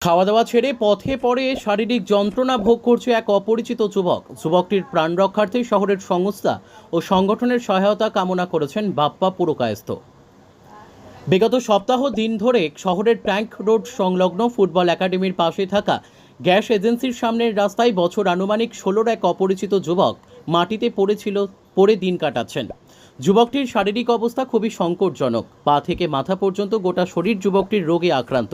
খাওয়া দাওয়া ছেড়ে পথে পড়ে শারীরিক যন্ত্রণা ভোগ করছে এক অপরিচিত যুবক। যুবকটির প্রাণ রক্ষার্থে শহরের সংস্থা ও সংগঠনের সহায়তা কামনা করেছেন বাপ্পা পুরকায়স্থ। বিগত সপ্তাহ দিন ধরে শহরের ট্যাঙ্ক রোড সংলগ্ন ফুটবল একাডেমির পাশে থাকা গ্যাস এজেন্সির সামনের রাস্তায় বছর আনুমানিক 16-র এক অপরিচিত যুবক মাটিতে পড়ে দিন কাটাচ্ছেন। যুবকটির শারীরিক অবস্থা খুবই সংকটজনক। পা থেকে মাথা পর্যন্ত গোটা শরীর যুবকটির রোগে আক্রান্ত।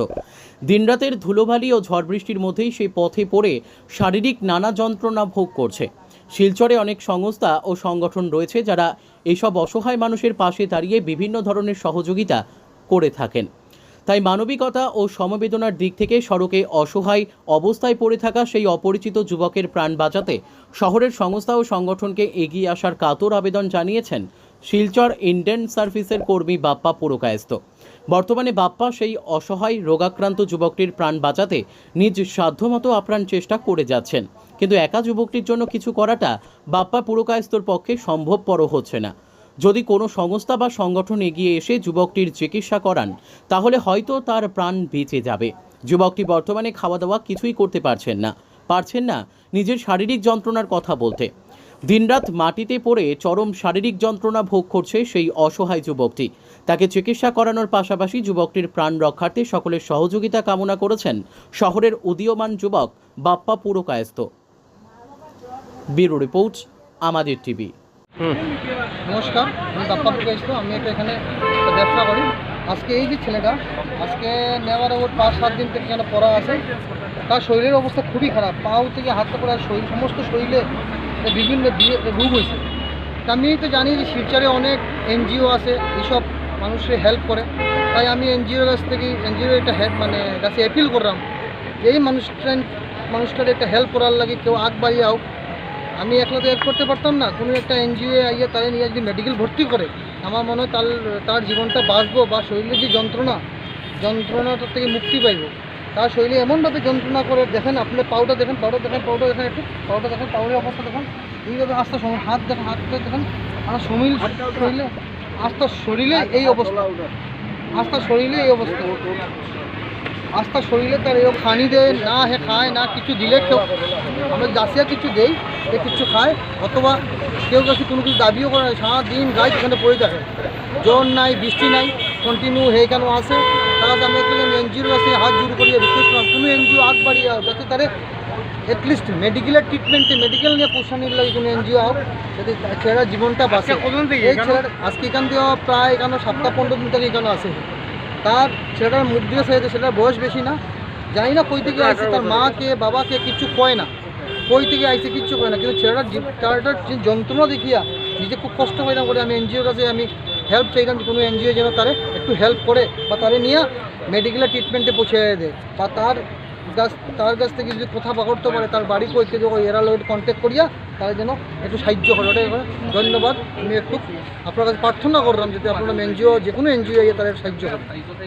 দিনরাতের ধুলোবালি ও ঝড় বৃষ্টির মধ্যেই সেই পথে পড়ে শারীরিক নানা যন্ত্রণা ভোগ করছে। শিলচরে অনেক সংস্থা ও সংগঠন রয়েছে যারা এইসব অসহায় মানুষের পাশে দাঁড়িয়ে বিভিন্ন ধরনের সহযোগিতা করে থাকেন। তাই মানবিকতা ও সমবেদনার দিক থেকে সড়কে অসহায় অবস্থায় পড়ে থাকা সেই অপরিচিত যুবকের প্রাণ বাঁচাতে শহরের সংস্থা ও সংগঠনকে এগিয়ে আসার কাতর আবেদন জানিয়েছেন শিলচর ইন্ডিয়ান সার্ভিসের কর্মী বাপ্পা পুরকায়স্থ। বর্তমানে বাপ্পা সেই অসহায় রোগাক্রান্ত যুবকটির প্রাণ বাঁচাতে নিজ সাধ্যমতো আপ্রাণ চেষ্টা করে যাচ্ছেন, কিন্তু একা যুবকটির জন্য কিছু করাটা বাপ্পা পুরকায়স্থর পক্ষে সম্ভবপর হচ্ছে না। যদি কোনো সংস্থা বা সংগঠন এগিয়ে এসে যুবকটির চিকিৎসা করান তাহলে হয়তো তার প্রাণ বেঁচে যাবে। যুবকটি বর্তমানে খাওয়া দাওয়া কিছুই করতে পারছেন না নিজের শারীরিক যন্ত্রণার কথা বলতে। দিনরাত মাটিতে পড়ে চরম শারীরিক যন্ত্রণা ভোগ করছে সেই অসহায় যুবকটি। তাকে চিকিৎসা করানোর পাশাপাশি যুবকটির প্রাণ রক্ষার্থে সকলের সহযোগিতা কামনা করেছেন শহরের উদীয়মান যুবক বাপ্পা পুরকায়স্থ। ব্যুরো রিপোর্ট, আমাদের টিভি। নমস্কার, আমি বাপ্পা পুরকায়স্থ। আমি এখানে ব্যবসা করি। আজকে এই যে ছেলেটা আজকে নেওয়ার ওর 5-7 দিন থেকে এখানে পড়া আছে। তার শরীরের অবস্থা খুবই খারাপ। পাও থেকে হাতে পড়ার শরীর সমস্ত শরীরে বিভিন্ন রোগ হয়েছে। আমি তো জানি যে শিলচরে অনেক এনজিও আছে এইসব মানুষের হেল্প করে। তাই আমি এনজিওর একটা কাছে অ্যাপিল করলাম এই মানুষটার একটা হেল্প করার লাগে কেউ আগ বাড়িয়ে হোক। আমি একলা তো হেল্প করতে পারতাম না। কোনো একটা এনজিও আইয়ে তারা নিয়ে যদি মেডিকেল ভর্তি করে আমার মনে হয় তার জীবনটা বাঁচবো বা শরীরের যে যন্ত্রণাটার থেকে মুক্তি পাইব। তার শরীরে এমনভাবে যন্ত্রণা করে দেখেন, আপনি পাউডার দেখেন একটু পাউডার দেখেন, পাউডারের অবস্থা দেখেন। এইভাবে হাতটা দেখেন আমার শরীরে আস্তা শরীরে এই অবস্থা আস্তা শরীরে তার এও খানি দেয় না, হে খায় না, কিছু দিলে কেউ আমরা জাসিয়া কিছু দেই সে কিছু খায়, অথবা কেউ কাছে কোনো কিছু দাবিও করে না। সারাদিন গাছ এখানে পড়ে থাকে, জ্বর নাই, বৃষ্টি নাই, কন্টিনিউ হয়ে কেন আসে। তার কাছে আমি একটু এনজিওর কাছে হাত জোড় করিয়ে রিকোয়েস্ট করলাম কোনো এনজিও আগ বাড়িয়ে যাতে তারা এটলিস্ট মেডিকেলের ট্রিটমেন্টে মেডিকেল নিয়ে পোষণের লাগে কোনো এনজিও হোক, যাতে ছেলেটার জীবনটা বাঁচে। এই ছেলেটা আজকে এখান থেকে প্রায় এখানে 7-15 দিন থেকে এখানে আসে। তার ছেলেটার মুখ দিয়ে সেটা ছেলেটার বয়স বেশি না, জানি না কই থেকে আসছে, তার মাকে বাবাকে কিছু কয় না, কই থেকে আইসে কিচ্ছু কয় না, কিন্তু ছেলেটার যে যন্ত্রণা দেখিয়া নিজে খুব কষ্ট হয় না করে আমি এনজিওর কাছে আমি হেল্প চাইলাম যে কোনো এনজিও যেন তারে একটু হেল্প করে বা তারে নিয়ে মেডিকেলের ট্রিটমেন্টে পৌঁছে দেয়, বা তার কাছ থেকে যদি কথা করতে পারে তার বাড়ি কইতে যখন এরা লোক কন্ট্যাক্ট করিয়া তারা যেন একটু সাহায্য করে। ওটাই ধন্যবাদ। আমি একটু আপনার কাছে প্রার্থনা করলাম যদি আপনারা এনজিও যে কোনো এনজিও তাদের সাহায্য করে।